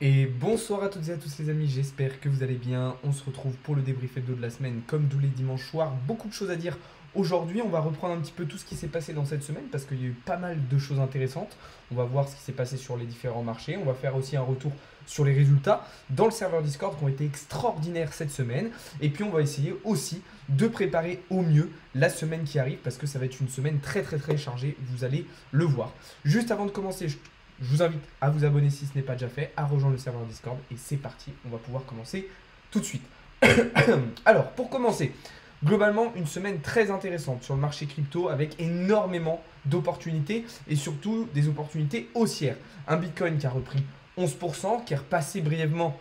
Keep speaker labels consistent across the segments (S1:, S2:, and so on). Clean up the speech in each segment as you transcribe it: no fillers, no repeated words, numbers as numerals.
S1: Et bonsoir à toutes et à tous les amis, j'espère que vous allez bien. On se retrouve pour le débrief hebdo de la semaine comme tous les dimanches soirs. Beaucoup de choses à dire aujourd'hui. On va reprendre un petit peu tout ce qui s'est passé dans cette semaine parce qu'il y a eu pas mal de choses intéressantes. On va voir ce qui s'est passé sur les différents marchés. On va faire aussi un retour sur les résultats dans le serveur Discord qui ont été extraordinaires cette semaine. Et puis on va essayer aussi de préparer au mieux la semaine qui arrive parce que ça va être une semaine très chargée. Vous allez le voir. Juste avant de commencer, je vous invite à vous abonner si ce n'est pas déjà fait, à rejoindre le serveur Discord et c'est parti, on va pouvoir commencer tout de suite. Alors, pour commencer, globalement, une semaine très intéressante sur le marché crypto avec énormément d'opportunités et surtout des opportunités haussières. Un Bitcoin qui a repris 11%, qui est repassé brièvement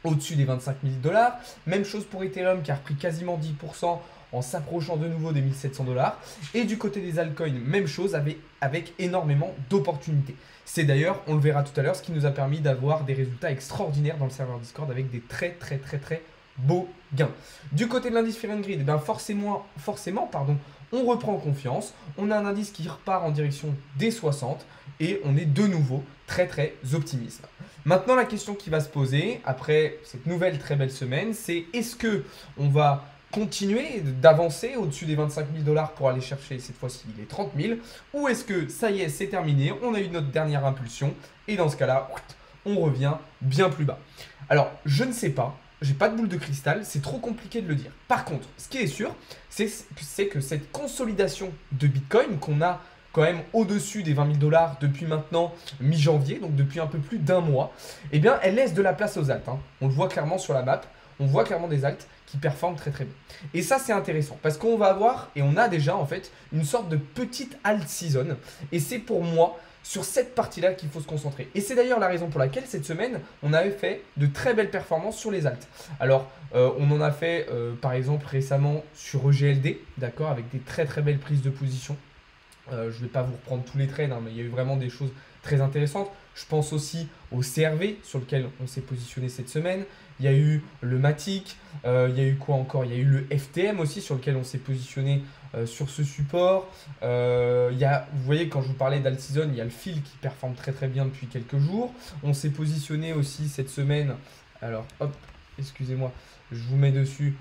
S1: au-dessus des 25 000 dollars. Même chose pour Ethereum qui a repris quasiment 10% en s'approchant de nouveau des 1700 dollars. Et du côté des altcoins, même chose avec énormément d'opportunités. C'est d'ailleurs, on le verra tout à l'heure, ce qui nous a permis d'avoir des résultats extraordinaires dans le serveur Discord avec des très beaux gains. Du côté de l'indice Fear and Greed, forcément, on reprend confiance. On a un indice qui repart en direction des 60 et on est de nouveau très optimiste. Maintenant, la question qui va se poser après cette nouvelle très belle semaine, c'est est-ce que on va continuer d'avancer au-dessus des 25 000 dollars pour aller chercher cette fois-ci les 30 000 ou est-ce que ça y est, c'est terminé, on a eu notre dernière impulsion et dans ce cas-là, on revient bien plus bas. Alors, je ne sais pas, j'ai pas de boule de cristal, c'est trop compliqué de le dire. Par contre, ce qui est sûr, c'est que cette consolidation de Bitcoin qu'on a quand même au-dessus des 20 000 dollars depuis maintenant mi-janvier, donc depuis un peu plus d'un mois, eh bien, elle laisse de la place aux alts. On le voit clairement sur la map, on voit clairement des alts qui performent très bien. Et ça, c'est intéressant parce qu'on va avoir, et on a déjà en fait, une sorte de petite alt season. Et c'est pour moi sur cette partie-là qu'il faut se concentrer. Et c'est d'ailleurs la raison pour laquelle cette semaine, on avait fait de très belles performances sur les alts. Alors, on en a fait par exemple récemment sur EGLD, d'accord, avec des très belles prises de position. Je ne vais pas vous reprendre tous les trades, mais il y a eu vraiment des choses très intéressantes. Je pense aussi au CRV sur lequel on s'est positionné cette semaine. Il y a eu le Matic, il y a eu quoi encore? Il y a eu le FTM aussi sur lequel on s'est positionné sur ce support. Vous voyez, quand je vous parlais d'alt-season, il y a le fil qui performe très bien depuis quelques jours. On s'est positionné aussi cette semaine, alors hop, excusez-moi, je vous mets dessus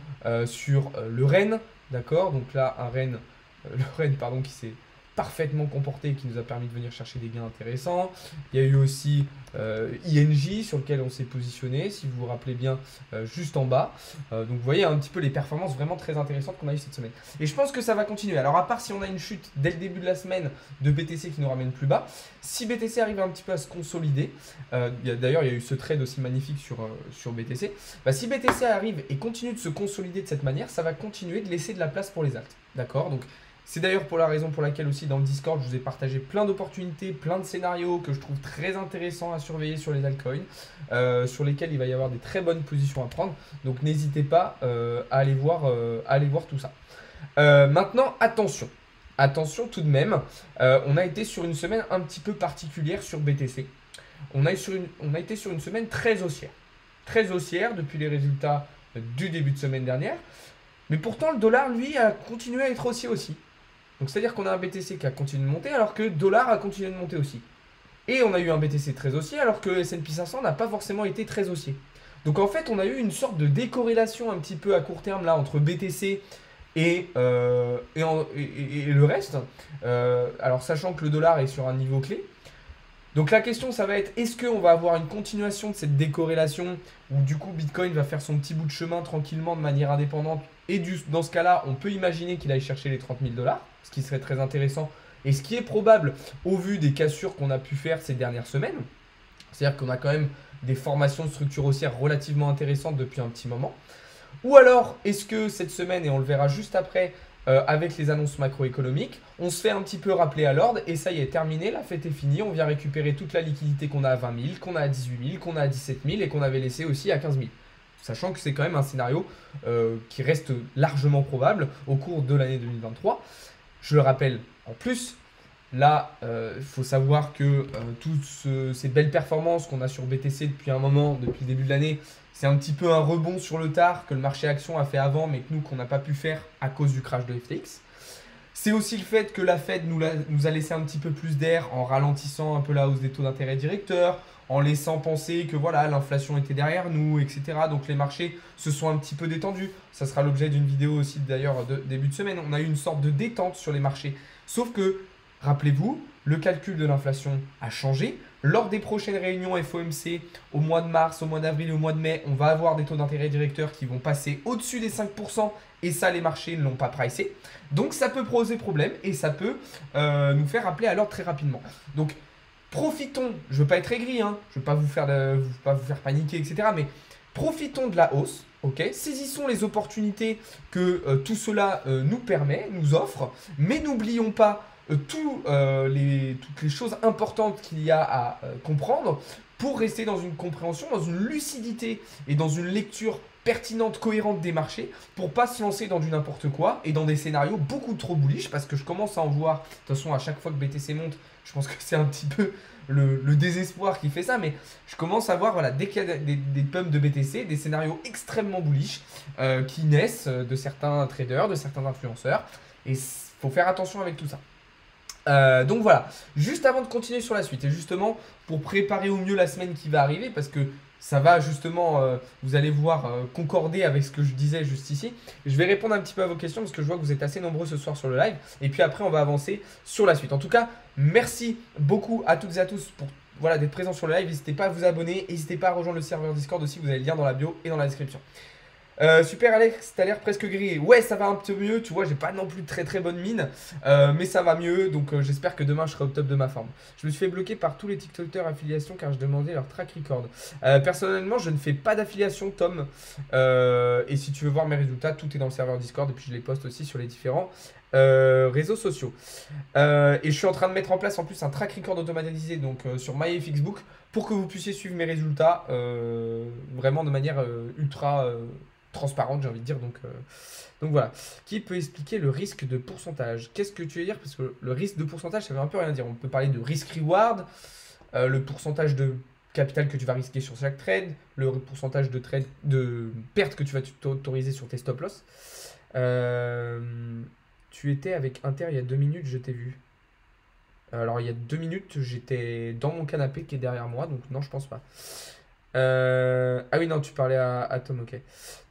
S1: sur le Rennes, d'accord? Donc là, le Rennes pardon, qui s'est parfaitement comporté et qui nous a permis de venir chercher des gains intéressants. Il y a eu aussi INJ sur lequel on s'est positionné, si vous vous rappelez bien, juste en bas. Donc vous voyez un petit peu les performances vraiment très intéressantes qu'on a eues cette semaine. Et je pense que ça va continuer. Alors à part si on a une chute dès le début de la semaine de BTC qui nous ramène plus bas, si BTC arrive un petit peu à se consolider, d'ailleurs il y a eu ce trade aussi magnifique sur BTC, si BTC arrive et continue de se consolider de cette manière, ça va continuer de laisser de la place pour les alts. D'accord? Donc c'est d'ailleurs pour la raison pour laquelle aussi dans le Discord, je vous ai partagé plein d'opportunités, plein de scénarios que je trouve très intéressants à surveiller sur les altcoins, sur lesquels il va y avoir des très bonnes positions à prendre. Donc n'hésitez pas à aller voir tout ça. Maintenant, attention. Attention tout de même, on a été sur une semaine un petit peu particulière sur BTC. On a été sur une semaine très haussière. Très haussière depuis les résultats du début de semaine dernière. Mais pourtant, le dollar, lui, a continué à être haussier aussi. Donc c'est-à-dire qu'on a un BTC qui a continué de monter alors que le dollar a continué de monter aussi. Et on a eu un BTC très haussier alors que le S&P 500 n'a pas forcément été très haussier. Donc en fait on a eu une sorte de décorrélation un petit peu à court terme là entre BTC et le reste. Alors sachant que le dollar est sur un niveau clé. Donc la question ça va être est-ce qu'on va avoir une continuation de cette décorrélation où du coup Bitcoin va faire son petit bout de chemin tranquillement de manière indépendante et dans ce cas-là on peut imaginer qu'il aille chercher les 30 000 dollars, ce qui serait très intéressant et ce qui est probable au vu des cassures qu'on a pu faire ces dernières semaines. C'est-à-dire qu'on a quand même des formations de structure haussière relativement intéressantes depuis un petit moment. Ou alors est-ce que cette semaine, et on le verra juste après, avec les annonces macroéconomiques, on se fait un petit peu rappeler à l'ordre et ça y est, terminé, la fête est finie, on vient récupérer toute la liquidité qu'on a à 20 000, qu'on a à 18 000, qu'on a à 17 000 et qu'on avait laissé aussi à 15 000. Sachant que c'est quand même un scénario qui reste largement probable au cours de l'année 2023. Je le rappelle en plus, là, il faut savoir que toutes ces belles performances qu'on a sur BTC depuis un moment, depuis le début de l'année, c'est un petit peu un rebond sur le tard que le marché action a fait avant, mais que nous, qu'on n'a pas pu faire à cause du crash de FTX. C'est aussi le fait que la Fed nous a laissé un petit peu plus d'air en ralentissant un peu la hausse des taux d'intérêt directeurs, en laissant penser que voilà, l'inflation était derrière nous, etc. Donc les marchés se sont un petit peu détendus. Ça sera l'objet d'une vidéo aussi d'ailleurs de début de semaine. On a eu une sorte de détente sur les marchés. Sauf que, rappelez-vous, le calcul de l'inflation a changé. Lors des prochaines réunions FOMC, au mois de mars, au mois d'avril et au mois de mai, on va avoir des taux d'intérêt directeurs qui vont passer au-dessus des 5%. Et ça, les marchés ne l'ont pas pricé. Donc ça peut poser problème et ça peut nous faire rappeler à l'ordre très rapidement. Donc profitons, je ne veux pas être aigri, hein, je ne veux pas vous faire paniquer, etc. Mais profitons de la hausse. Ok, saisissons les opportunités que tout cela nous permet, nous offre. Mais n'oublions pas toutes les choses importantes qu'il y a à comprendre pour rester dans une compréhension, dans une lucidité et dans une lecture pertinente, cohérente des marchés pour pas se lancer dans du n'importe quoi et dans des scénarios beaucoup trop bullish parce que je commence à en voir. De toute façon, à chaque fois que BTC monte, je pense que c'est un petit peu le désespoir qui fait ça, mais je commence à voir, voilà, dès qu'il y a des pumps de BTC, des scénarios extrêmement bullish qui naissent de certains traders, de certains influenceurs et il faut faire attention avec tout ça. Donc voilà, juste avant de continuer sur la suite, et justement pour préparer au mieux la semaine qui va arriver, parce que ça va justement, vous allez voir, concorder avec ce que je disais juste ici. Je vais répondre un petit peu à vos questions, parce que je vois que vous êtes assez nombreux ce soir sur le live, et puis après on va avancer sur la suite. En tout cas, merci beaucoup à toutes et à tous pour voilà, d'être présents sur le live. N'hésitez pas à vous abonner, n'hésitez pas à rejoindre le serveur Discord aussi, vous avez le lien dans la bio et dans la description. Super Alex, t'as l'air presque grillé. Ouais, ça va un peu mieux, tu vois, j'ai pas non plus très très bonne mine, mais ça va mieux, donc j'espère que demain je serai au top de ma forme. Je me suis fait bloquer par tous les TikTokers affiliation car je demandais leur track record. Personnellement, je ne fais pas d'affiliation, Tom, et si tu veux voir mes résultats, tout est dans le serveur Discord et puis je les poste aussi sur les différents réseaux sociaux. Et je suis en train de mettre en place en plus un track record automatisé donc sur MyFXBook pour que vous puissiez suivre mes résultats vraiment de manière ultra transparente, j'ai envie de dire. Donc voilà. Qui peut expliquer le risque de pourcentage? Qu'est-ce que tu veux dire? Parce que le risque de pourcentage, ça veut un peu rien dire. On peut parler de risk-reward, le pourcentage de capital que tu vas risquer sur chaque trade, le pourcentage de perte que tu vas t'autoriser sur tes stop-loss. Tu étais avec Inter il y a 2 minutes, je t'ai vu. Alors il y a 2 minutes, j'étais dans mon canapé qui est derrière moi, donc non, je pense pas. Ah oui, non, tu parlais à Tom, ok.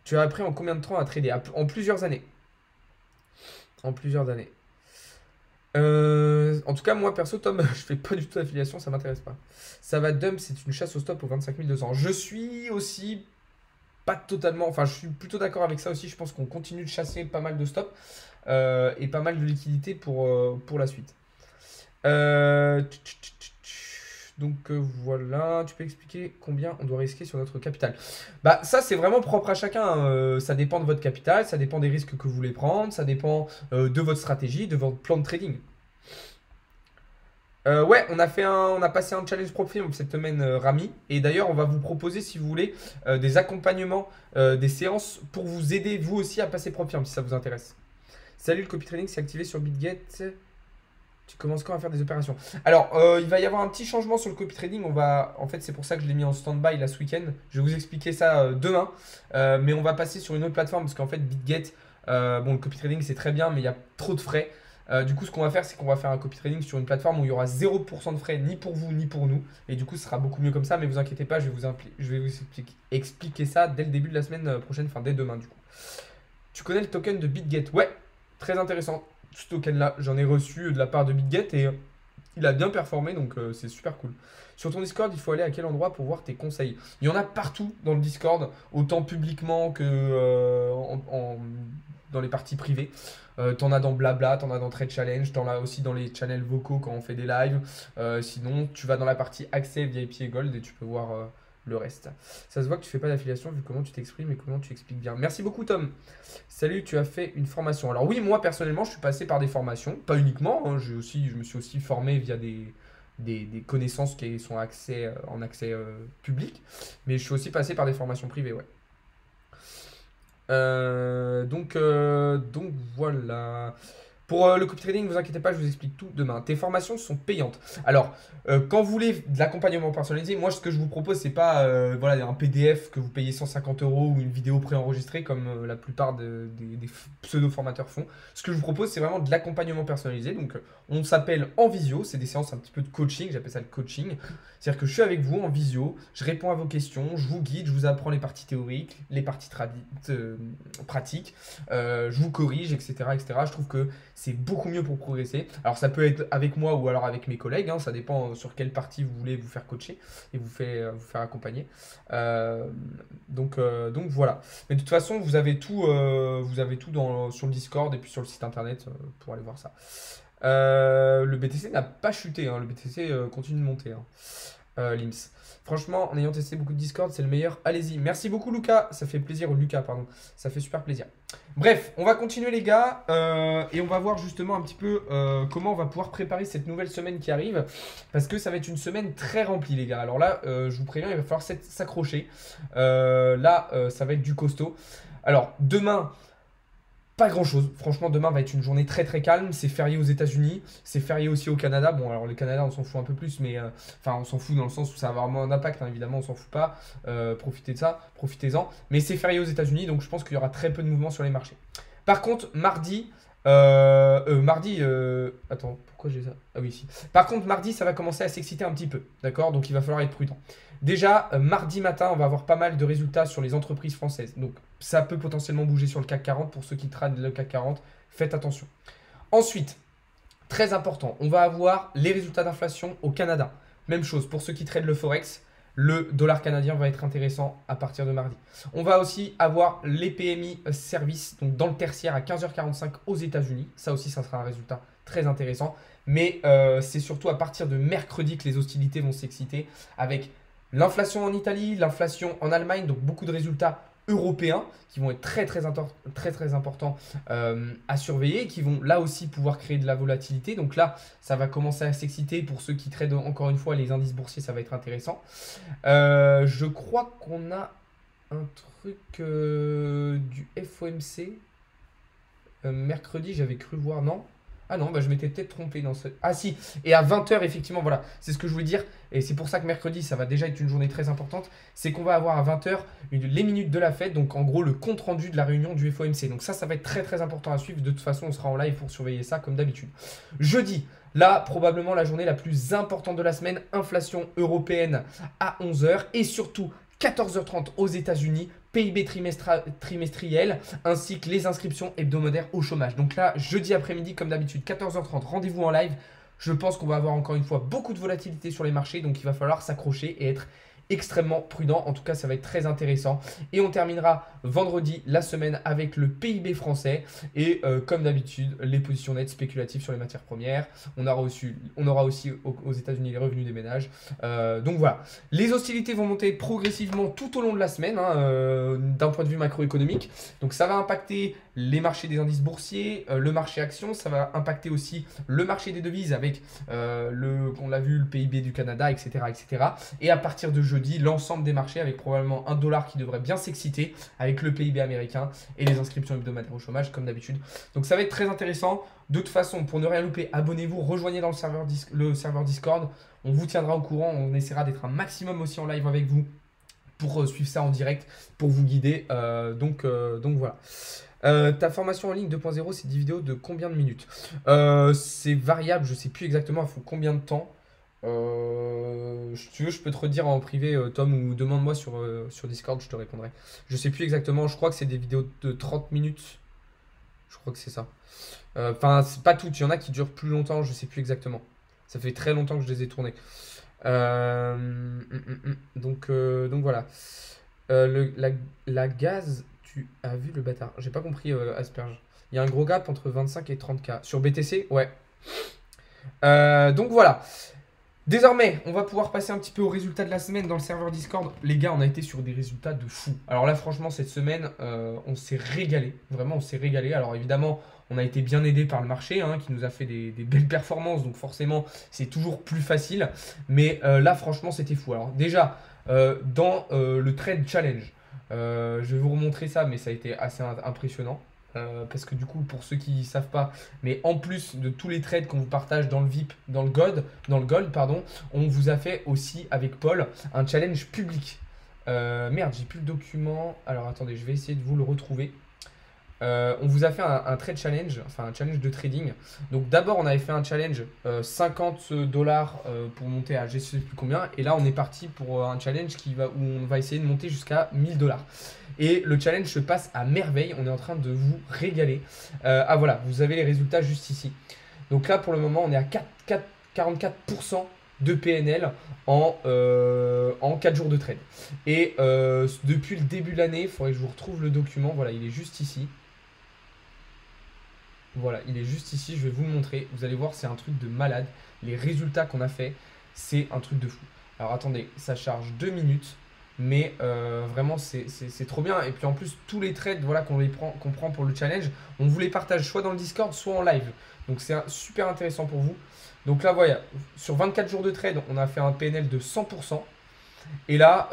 S1: Tu as appris en combien de temps à trader? En plusieurs années. En plusieurs années. En tout cas, moi perso, Tom, je fais pas du tout d'affiliation, ça m'intéresse pas. Ça va dump, c'est une chasse au stop au 25 200. Je suis aussi pas totalement, enfin je suis plutôt d'accord avec ça aussi. Je pense qu'on continue de chasser pas mal de stops et pas mal de liquidités pour la suite. Donc voilà, tu peux expliquer combien on doit risquer sur notre capital? Bah ça c'est vraiment propre à chacun, ça dépend de votre capital, ça dépend des risques que vous voulez prendre, ça dépend de votre stratégie, de votre plan de trading. Ouais, on a passé un challenge profil cette semaine, Rami. Et d'ailleurs, on va vous proposer, si vous voulez, des accompagnements, des séances pour vous aider, vous aussi, à passer profil, si ça vous intéresse. Salut, le copy trading s'est activé sur BitGet. Tu commences quand à faire des opérations? Alors, il va y avoir un petit changement sur le copy trading. En fait, c'est pour ça que je l'ai mis en stand-by là ce week-end. Je vais vous expliquer ça demain. Mais on va passer sur une autre plateforme parce qu'en fait, BitGet, bon, le copy trading c'est très bien, mais il y a trop de frais. Du coup, ce qu'on va faire, c'est qu'on va faire un copy trading sur une plateforme où il y aura 0% de frais, ni pour vous, ni pour nous. Et du coup, ce sera beaucoup mieux comme ça. Mais vous inquiétez pas, je vais vous expliquer ça dès le début de la semaine prochaine, enfin dès demain du coup. Tu connais le token de BitGet? Ouais, très intéressant. Ce token-là, j'en ai reçu de la part de BitGet et il a bien performé, donc c'est super cool. Sur ton Discord, il faut aller à quel endroit pour voir tes conseils? Il y en a partout dans le Discord, autant publiquement que dans les parties privées. T'en as dans Blabla, t'en as dans Trade Challenge, t'en as aussi dans les channels vocaux quand on fait des lives. Sinon, tu vas dans la partie accès, VIP et Gold et tu peux voir le reste. Ça se voit que tu fais pas d'affiliation vu comment tu t'exprimes et comment tu expliques bien. Merci beaucoup Tom. Salut, tu as fait une formation. Alors oui, moi personnellement, je suis passé par des formations, pas uniquement. Hein, je me suis aussi formé via des connaissances qui sont en accès public. Mais je suis aussi passé par des formations privées, ouais. Donc voilà. Pour le copy trading, ne vous inquiétez pas, je vous explique tout demain. Tes formations sont payantes. Alors, quand vous voulez de l'accompagnement personnalisé, moi ce que je vous propose, c'est pas voilà, un PDF que vous payez 150 € ou une vidéo préenregistrée comme la plupart des pseudo-formateurs font. Ce que je vous propose, c'est vraiment de l'accompagnement personnalisé. Donc, on s'appelle en visio, c'est des séances un petit peu de coaching, j'appelle ça le coaching. C'est-à-dire que je suis avec vous en visio, je réponds à vos questions, je vous guide, je vous apprends les parties théoriques, les parties pratiques, je vous corrige, etc., etc. Je trouve que c'est beaucoup mieux pour progresser. Alors ça peut être avec moi ou alors avec mes collègues, hein, ça dépend sur quelle partie vous voulez vous faire coacher et vous faire accompagner. Donc voilà. Mais de toute façon, vous avez tout sur le Discord et puis sur le site internet pour aller voir ça. Le BTC n'a pas chuté, hein, le BTC continue de monter. Hein. Lims. Franchement, en ayant testé beaucoup de Discord, c'est le meilleur. Allez-y. Merci beaucoup, Lucas. Ça fait plaisir. Lucas, pardon. Ça fait super plaisir. Bref, on va continuer, les gars. Et on va voir justement un petit peu comment on va pouvoir préparer cette nouvelle semaine qui arrive. Parce que ça va être une semaine très remplie, les gars. Alors là, je vous préviens, il va falloir s'accrocher. Là, ça va être du costaud. Alors, demain... Pas grand chose, franchement demain va être une journée très très calme, c'est férié aux États-Unis, c'est férié aussi au Canada. Bon alors le Canada on s'en fout un peu plus, mais enfin on s'en fout dans le sens où ça va avoir moins d'impact, hein, évidemment on s'en fout pas, profitez de ça, profitez-en. Mais c'est férié aux États-Unis donc je pense qu'il y aura très peu de mouvements sur les marchés. Par contre mardi, attends pourquoi j'ai ça? Ah oui ici. Par contre mardi ça va commencer à s'exciter un petit peu, d'accord? Donc il va falloir être prudent. Déjà, mardi matin, on va avoir pas mal de résultats sur les entreprises françaises. Donc, ça peut potentiellement bouger sur le CAC 40. Pour ceux qui tradent le CAC 40, faites attention. Ensuite, très important, on va avoir les résultats d'inflation au Canada. Même chose, pour ceux qui tradent le Forex, le dollar canadien va être intéressant à partir de mardi. On va aussi avoir les PMI services, donc dans le tertiaire à 15h45 aux États-Unis. Ça aussi, ça sera un résultat très intéressant. Mais c'est surtout à partir de mercredi que les hostilités vont s'exciter avec... l'inflation en Italie, l'inflation en Allemagne, donc beaucoup de résultats européens qui vont être très importants à surveiller, qui vont là aussi pouvoir créer de la volatilité. Donc là, ça va commencer à s'exciter pour ceux qui tradent encore une fois les indices boursiers, ça va être intéressant. Je crois qu'on a un truc du FOMC. Mercredi, j'avais cru voir, non? Ah non, bah je m'étais peut-être trompé dans ce... Ah si, et à 20h, effectivement, voilà, c'est ce que je voulais dire. Et c'est pour ça que mercredi, ça va déjà être une journée très importante. C'est qu'on va avoir à 20h les minutes de la fête, donc en gros le compte-rendu de la réunion du FOMC. Donc ça va être très important à suivre. De toute façon, on sera en live pour surveiller ça comme d'habitude. Jeudi, là, probablement la journée la plus importante de la semaine, inflation européenne à 11h. Et surtout, 14h30 aux États-Unis, PIB trimestriel, ainsi que les inscriptions hebdomadaires au chômage. Donc là, jeudi après-midi, comme d'habitude, 14h30, rendez-vous en live. Je pense qu'on va avoir encore une fois beaucoup de volatilité sur les marchés, donc il va falloir s'accrocher et être extrêmement prudent. En tout cas, ça va être très intéressant. Et on terminera vendredi la semaine avec le PIB français et comme d'habitude, les positions nettes spéculatives sur les matières premières. On aura aussi aux États-Unis les revenus des ménages. Donc voilà, les hostilités vont monter progressivement tout au long de la semaine d'un point de vue macroéconomique. Donc ça va impacter les marchés des indices boursiers, le marché actions, ça va impacter aussi le marché des devises avec on l'a vu, le PIB du Canada, etc., etc. Et à partir de jeudi, l'ensemble des marchés avec probablement un dollar qui devrait bien s'exciter avec le PIB américain et les inscriptions hebdomadaires au chômage comme d'habitude. Donc ça va être très intéressant. De toute façon, pour ne rien louper, abonnez-vous, rejoignez dans le serveur Discord. On vous tiendra au courant, on essaiera d'être un maximum aussi en live avec vous pour suivre ça en direct, pour vous guider. Donc voilà. Ta formation en ligne 2.0, c'est 10 vidéos de combien de minutes? C'est variable, je sais plus exactement, il faut combien de temps. Si tu veux, je peux te redire en privé, Tom, ou demande-moi sur Discord, je te répondrai. Je sais plus exactement, je crois que c'est des vidéos de 30 minutes. Je crois que c'est ça. Enfin, c'est pas toutes, il y en a qui durent plus longtemps, je sais plus exactement. Ça fait très longtemps que je les ai tournées. Donc voilà. La gaz, tu as vu le bâtard? J'ai pas compris, Asperge. Il y a un gros gap entre 25 et 30K. Sur BTC, ouais. Donc voilà. Désormais, on va pouvoir passer un petit peu aux résultats de la semaine dans le serveur Discord. Les gars, on a été sur des résultats de fou. Alors là, franchement, cette semaine, on s'est régalé. Vraiment, on s'est régalé. Alors évidemment, on a été bien aidé par le marché qui nous a fait des belles performances. Donc forcément, c'est toujours plus facile. Mais là, franchement, c'était fou. Alors déjà, dans le Trade Challenge, je vais vous remontrer ça, mais ça a été assez impressionnant. parce que du coup, pour ceux qui ne savent pas, mais en plus de tous les trades qu'on vous partage dans le VIP, dans le Gold, pardon, on vous a fait aussi avec Paul un challenge public. Merde, j'ai plus le document. Alors attendez, je vais essayer de vous le retrouver. On vous a fait un trade challenge, enfin un challenge de trading. Donc d'abord on avait fait un challenge 50 dollars pour monter à je sais plus combien. Et là on est parti pour un challenge où on va essayer de monter jusqu'à 1000 dollars. Et le challenge se passe à merveille, on est en train de vous régaler. Ah voilà, vous avez les résultats juste ici. Donc là pour le moment on est à 44% de PNL en 4 jours de trade. Et depuis le début de l'année, il faudrait que je vous retrouve le document, voilà il est juste ici. Voilà, il est juste ici, je vais vous le montrer. Vous allez voir, c'est un truc de malade. Les résultats qu'on a fait, c'est un truc de fou. Alors attendez, ça charge 2 minutes, mais vraiment c'est trop bien. Et puis en plus, tous les trades voilà, qu'on prend pour le challenge, on vous les partage soit dans le Discord, soit en live. Donc c'est super intéressant pour vous. Donc là, voilà, sur 24 jours de trade, on a fait un PNL de 100%. Et là,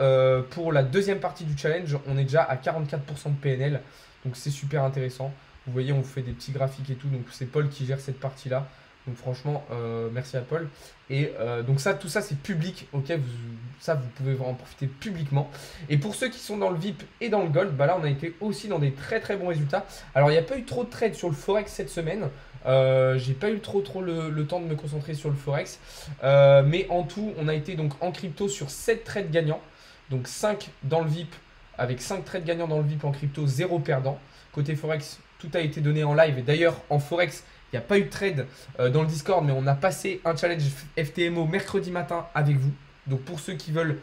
S1: pour la deuxième partie du challenge, on est déjà à 44% de PNL. Donc c'est super intéressant. Vous voyez, on fait des petits graphiques et tout. Donc c'est Paul qui gère cette partie-là. Donc franchement, merci à Paul. Et donc tout ça, c'est public. Ok, vous pouvez en profiter publiquement. Et pour ceux qui sont dans le VIP et dans le Gold, bah là, on a été aussi dans des très très bons résultats. Alors, il n'y a pas eu trop de trades sur le Forex cette semaine. J'ai pas eu trop le temps de me concentrer sur le Forex. Mais en tout, on a été donc en crypto sur 7 trades gagnants. Donc 5 dans le VIP, avec 5 trades gagnants dans le VIP en crypto, 0 perdant. Côté Forex, tout a été donné en live. Et d'ailleurs, en Forex, il n'y a pas eu de trade dans le Discord, mais on a passé un challenge FTMO mercredi matin avec vous. Donc pour ceux qui veulent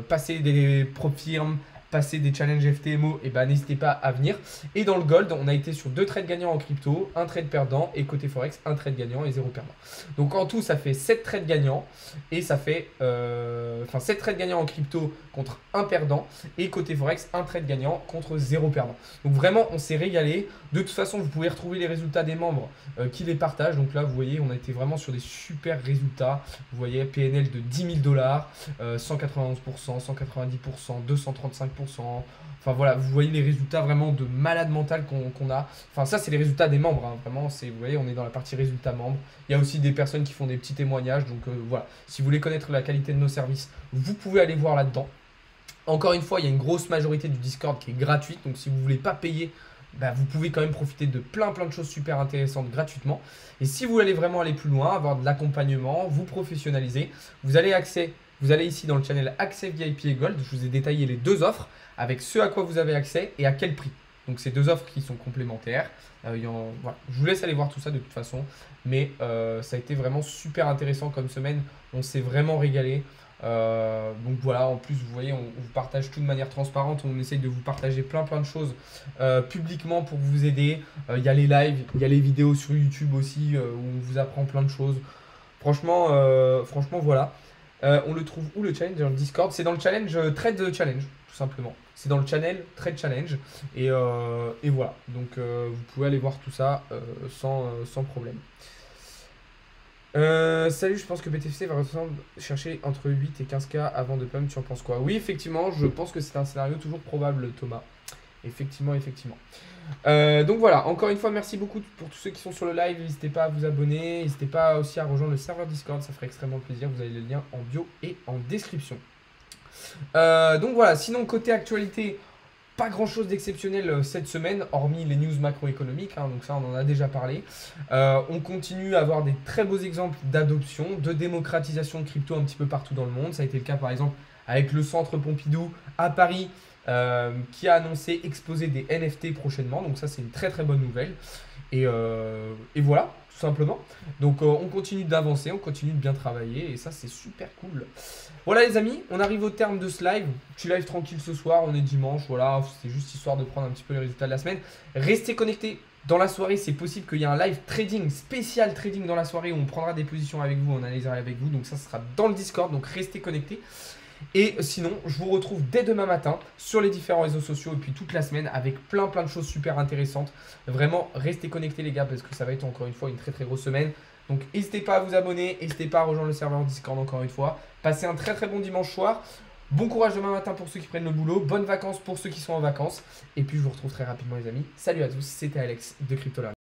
S1: passer des prop firmes, passer des challenges FTMO, et ben n'hésitez pas à venir. Et dans le Gold, on a été sur 2 trades gagnants en crypto, 1 trade perdant, et côté Forex, 1 trade gagnant et 0 perdant. Donc en tout, ça fait 7 trades gagnants, et ça fait 7 trades gagnants en crypto contre 1 perdant, et côté Forex, 1 trade gagnant contre 0 perdant. Donc vraiment, on s'est régalé. De toute façon, vous pouvez retrouver les résultats des membres qui les partagent. Donc là, vous voyez, on a été vraiment sur des super résultats. Vous voyez, PNL de 10 000 dollars, 191%, 190%, 235%. Enfin voilà, vous voyez les résultats vraiment de malade mental qu'on a. Enfin ça, c'est les résultats des membres. Hein. Vraiment, vous voyez, on est dans la partie résultats membres. Il y a aussi des personnes qui font des petits témoignages. Donc voilà, si vous voulez connaître la qualité de nos services, vous pouvez aller voir là-dedans. Encore une fois, il y a une grosse majorité du Discord qui est gratuite. Donc si vous ne voulez pas payer, bah, vous pouvez quand même profiter de plein de choses super intéressantes gratuitement. Et si vous voulez vraiment aller plus loin, avoir de l'accompagnement, vous professionnaliser, vous allez ici dans le channel Accès VIP et Gold. Je vous ai détaillé les 2 offres avec ce à quoi vous avez accès et à quel prix. Donc c'est 2 offres qui sont complémentaires. Voilà. Je vous laisse aller voir tout ça de toute façon. Mais ça a été vraiment super intéressant comme semaine. On s'est vraiment régalé. Donc voilà, en plus vous voyez, on vous partage tout de manière transparente. On essaye de vous partager plein de choses publiquement pour vous aider. Il y a les lives, il y a les vidéos sur YouTube aussi où on vous apprend plein de choses. Franchement voilà. On le trouve où le challenge? Dans le Discord. C'est dans le challenge Trade Challenge, tout simplement. C'est dans le channel Trade Challenge. Et voilà. Donc vous pouvez aller voir tout ça sans problème. Salut, je pense que BTC va chercher entre 8 et 15K avant de pump. Tu en penses quoi? Oui, effectivement, je pense que c'est un scénario toujours probable, Thomas. Effectivement. Donc voilà, encore une fois, merci beaucoup pour tous ceux qui sont sur le live. N'hésitez pas à vous abonner. N'hésitez pas aussi à rejoindre le serveur Discord. Ça ferait extrêmement plaisir. Vous avez le lien en bio et en description. Donc voilà, sinon, côté actualité, pas grand chose d'exceptionnel cette semaine, hormis les news macroéconomiques, hein, donc ça on en a déjà parlé. On continue à avoir des très beaux exemples d'adoption, de démocratisation de crypto un petit peu partout dans le monde. Ça a été le cas par exemple avec le centre Pompidou à Paris qui a annoncé exposer des NFT prochainement. Donc ça c'est une très bonne nouvelle. Et voilà, tout simplement. Donc on continue d'avancer, on continue de bien travailler et ça c'est super cool. Voilà les amis, on arrive au terme de ce live. Petit live tranquille ce soir, on est dimanche, voilà, c'est juste histoire de prendre un petit peu les résultats de la semaine. Restez connectés dans la soirée, c'est possible qu'il y ait un live trading, spécial trading dans la soirée où on prendra des positions avec vous, on analysera avec vous. Donc ça sera dans le Discord, donc restez connectés. Et sinon, je vous retrouve dès demain matin sur les différents réseaux sociaux et puis toute la semaine avec plein de choses super intéressantes. Vraiment, restez connectés les gars parce que ça va être encore une fois une très grosse semaine. Donc n'hésitez pas à vous abonner, n'hésitez pas à rejoindre le serveur Discord encore une fois. Passez un très bon dimanche soir. Bon courage demain matin pour ceux qui prennent le boulot. Bonnes vacances pour ceux qui sont en vacances. Et puis je vous retrouve très rapidement les amis. Salut à tous, c'était Alex de CryptoLearning.